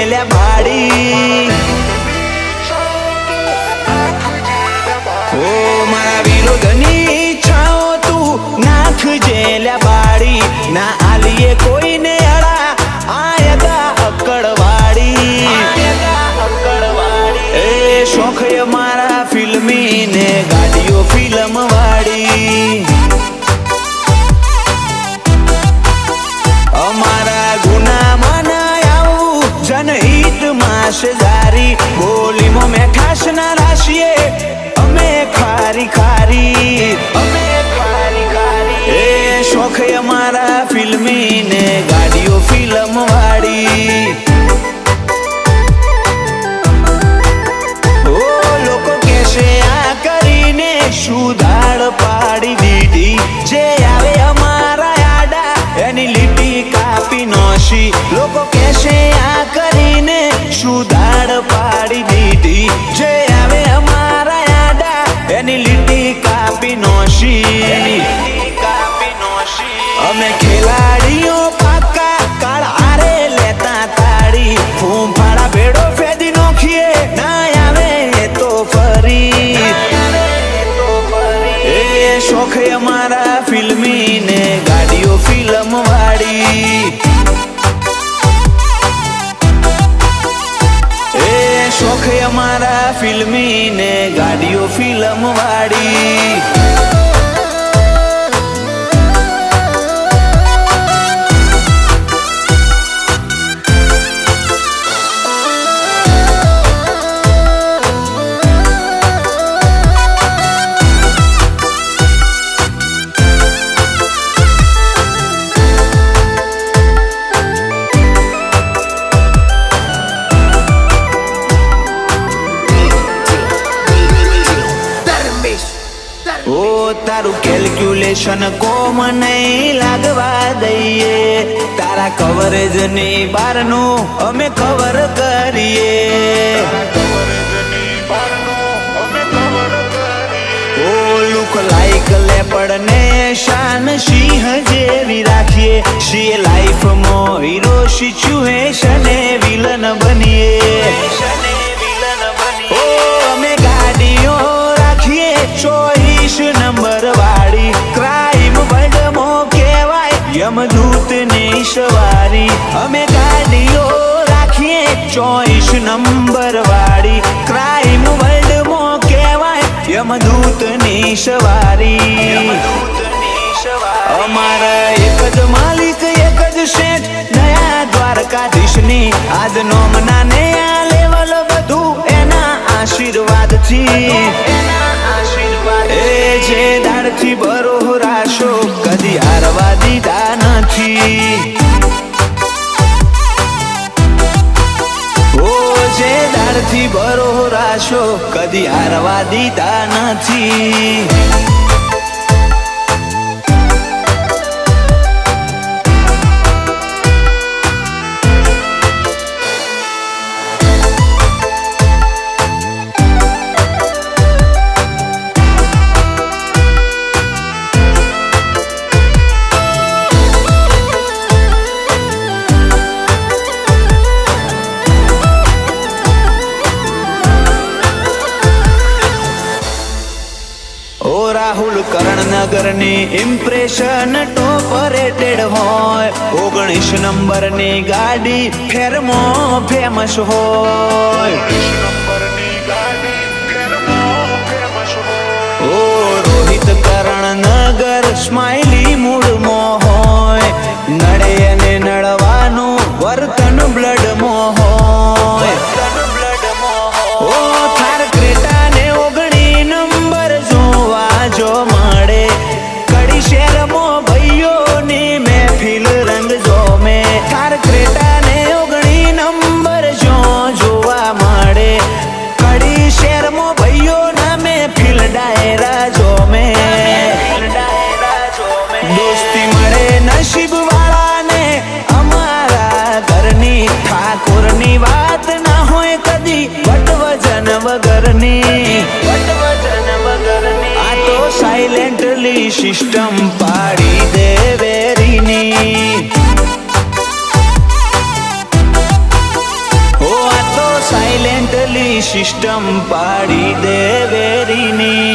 ल्या बाड़ी ओ मारा विरोधनी छाओ तू नाख जेल्या बाड़ी ना आलिए कोई ने अड़ा आयदा अकड़वाड़ी ए शौक है मारा फिल्मी ने गाड़ियों फिल्म वाड़ी अमारा गुना मनायाऊ जनहित मास जारी बोली मो में ठास ना राशिए अमे खारी खारी ए शौक है हमारा फिल्मी ने गाड़ियों फिल्म वाड़ी ओ लोको कैसे आ करीने सुधार पाड़ी दीदी जे आवे हमारा याडा एनी लिटी कापी नोशी लोको कैसे आ करीने सुधार पाड़ी दीदी जे आवे हमारा याडा एनी लिटी कापी नोशी અમે ખેલાડીઓ પાકા કાળ આરે લેતા તાળી ફૂંફાડા ભેડો ફેદી નોખીએ ના આવે તો ફરી એ શોખ અમારા ફિલ્મી ને ગાડીઓ ફિલ્મ વાળી એ શોખ અમારા ફિલ્મી ને ગાડીઓ ફિલ્મ વાળી ओ तारू कैलक्युलेशन कोम नहीं लागवा दईए तारा कवरेज नी बारनु अमे कवर करिए ओ लुक लाइक लेपड़ ने शान सिंह जेवी राखिए सी लाइफ मो हीरो सिचुएशन विलन बनिए ओ अमे गाड़ियों राखिए 24 नंबर वाड़ी क्राइम वर्ल्ड मो केवाय यमदूत ने सवारी हमें गाड़ियों राखिए 24 नंबर वाड़ी क्राइम वर्ल्ड मो केवाय यमदूत ने सवारी हमारा एक ज मालिक एक ज सेठ नया द्वारकाधीश नी आज नोमना ने आ लेवल बधु एना आशीर्वाद थी ए जे दाड़थी बरो राशो कदी हारवा दीधा नथी ओ जे दाड़थी बरो राशो कदी हारवा दीधा नथी राहुल करणनगर नी इम्प्रेशन टॉप रेटेड होय 19 नंबर नी गाड़ी फेरमो फेमस होय ओ रोहित करणनगर स्माइली मूड मो होय नड़े ने नड़वानु वर्तन ब्लड मो होय ओ थार क्रेटा ने 19 नंबर जो माड़े कड़ी शहर मो भैयो नी महफिल रंग जो में थार क्रेटा ने 19 नंबर जो जोवा माड़े कड़ी शहर मो भैयो ना महफिल डायरा जो में दोस्ती मड़े नसीब वाला ने हमारा घरनी ठाकुर नी बात ना होए कदी बट वजन वगरनी साइलेंटली सिस्टम पाड़ी दे वेरीनी ओ સિસ્ટમ પાડી દે વેરીની.